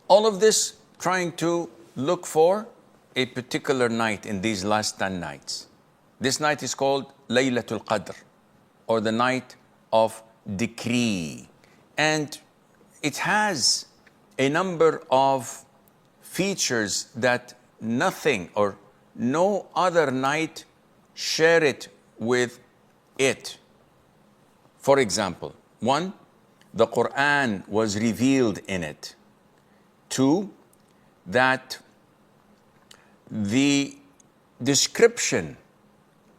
All of this trying to look for a particular night in these last 10 nights. This night is called Layltaul Qadr, or the night of decree. And it has a number of features that nothing or no other night share it with it. For example, 1, the Quran was revealed in it. 2, that the description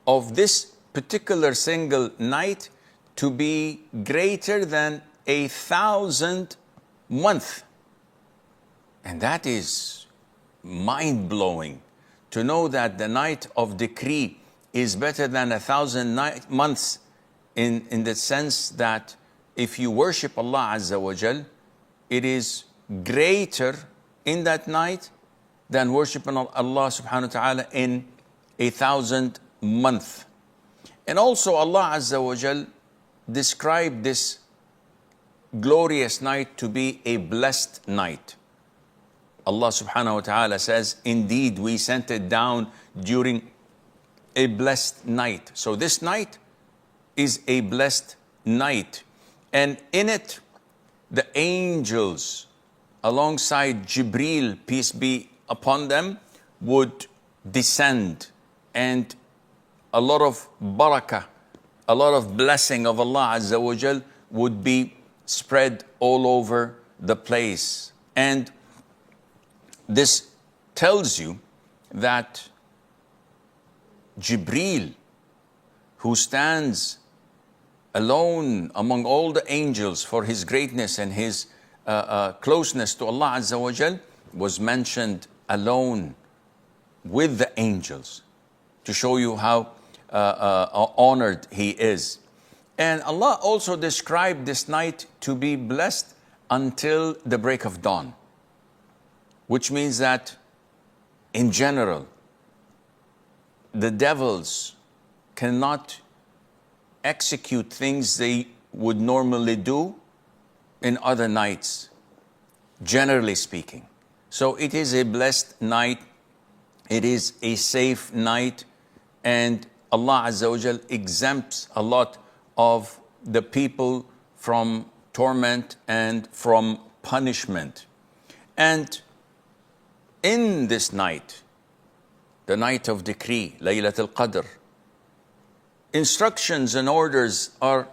of this particular single night to be greater than 1,000 months. And that is mind-blowing, to know that the night of decree is better than 1,000 months, in the sense that if you worship Allah Azza wa Jal, it is greater in that night than worshiping Allah subhanahu wa ta'ala in 1,000 months. And also Allah Azza wa Jal described this glorious night to be a blessed night. Allah subhanahu wa ta'ala says, indeed we sent it down during a blessed night. So this night is a blessed night. And in it, the angels, alongside Jibreel, peace be upon them, would descend, and a lot of barakah, a lot of blessing of Allah Azza wa Jal would be spread all over the place. And this tells you that Jibreel, who stands alone among all the angels for his greatness and his closeness to Allah Azza wa Jal, was mentioned alone with the angels, to show you how honored he is. And Allah also described this night to be blessed until the break of dawn, which means that in general, the devils cannot execute things they would normally do in other nights, generally speaking. So it is a blessed night, it is a safe night, and Allah Azza wa Jal exempts a lot of the people from torment and from punishment. And in this night, the night of decree, Layltaul Qadr, instructions and orders are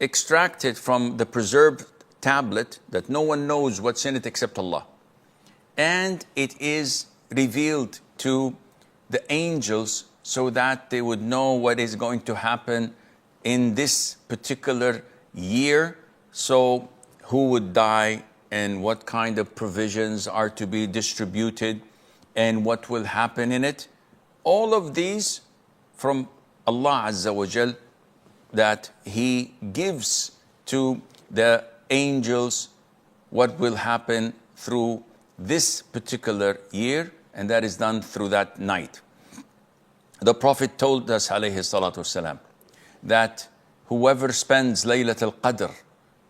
extracted from the preserved tablet that no one knows what's in it except Allah. And it is revealed to the angels so that they would know what is going to happen in this particular year. So who would die, and what kind of provisions are to be distributed, and what will happen in it. All of these from Allah Azza wa Jal, that He gives to the angels what will happen through this particular year, and that is done through that night. The Prophet told us, alayhi salatu wasalam, that whoever spends Laylatul Qadr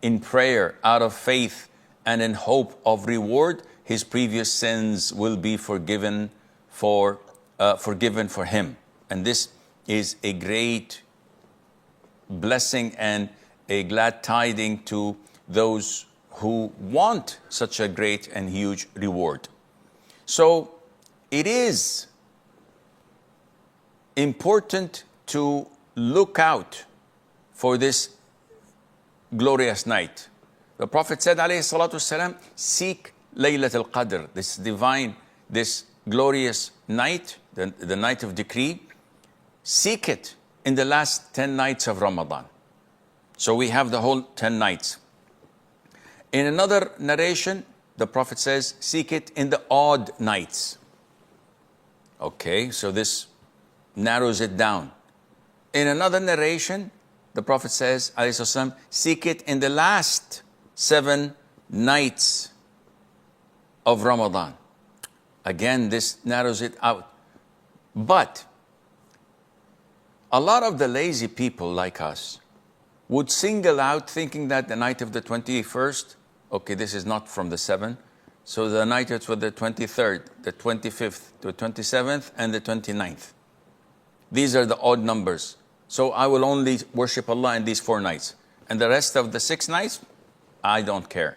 in prayer out of faith and in hope of reward, his previous sins will be forgiven for him. And this is a great blessing and a glad tiding to those who want such a great and huge reward. So it is important to look out for this glorious night. The Prophet said, alayhi salatu wasalam, seek Laylatul Qadr, this divine, this glorious night, the night of decree. Seek it in the last 10 nights of Ramadan. So we have the whole 10 nights. In another narration, the Prophet says, seek it in the odd nights. Okay, so this narrows it down. In another narration, the Prophet says, alayhi wasallam, seek it in the last 7 nights of Ramadan. Again, this narrows it out. But a lot of the lazy people like us would single out, thinking that the night of the 21st, okay, this is not from the 7, So the night is for the 23rd, the 25th, the 27th, and the 29th. These are the odd numbers. So I will only worship Allah in these 4 nights. And the rest of the 6 nights, I don't care.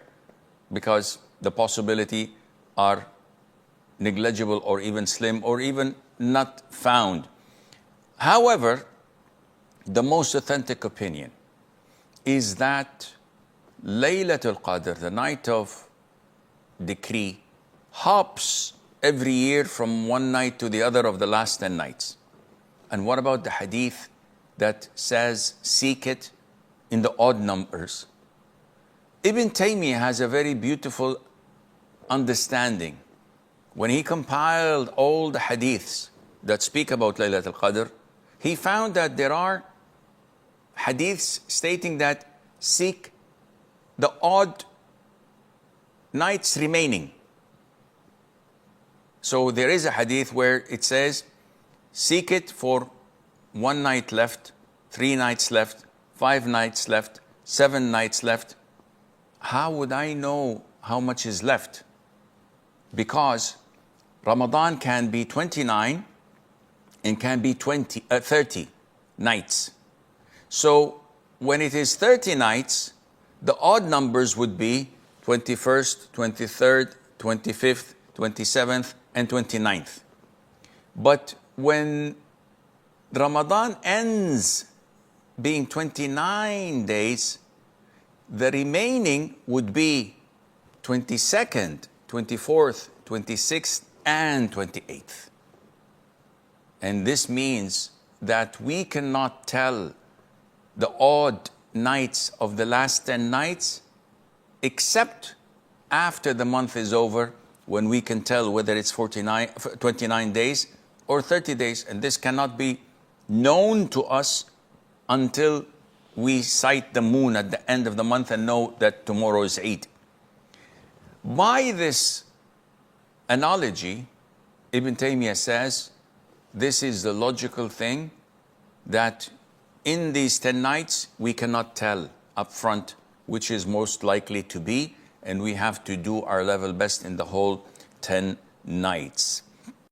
Because the possibility are negligible or even slim or even not found. However, the most authentic opinion is that Laylatul Qadr, the night of decree, hops every year from one night to the other of the last 10 nights. And what about the hadith that says, seek it in the odd numbers? Ibn Taymiyyah has a very beautiful understanding. When he compiled all the hadiths that speak about Laylatul Qadr, he found that there are hadiths stating that seek the odd nights remaining. So there is a hadith where it says, seek it for 1 night left, 3 nights left, 5 nights left, 7 nights left. How would I know how much is left? Because Ramadan can be 29 and can be 30 nights. So when it is 30 nights, the odd numbers would be 21st, 23rd, 25th, 27th, and 29th. But when Ramadan ends being 29 days, the remaining would be 22nd, 24th, 26th, and 28th. And this means that we cannot tell the odd nights of the last 10 nights except after the month is over, when we can tell whether it's 29 days or 30 days. And this cannot be known to us until we sight the moon at the end of the month and know that tomorrow is Eid. By this analogy, Ibn Taymiyyah says, this is the logical thing, that in these 10 nights, we cannot tell up front which is most likely to be, and we have to do our level best in the whole 10 nights.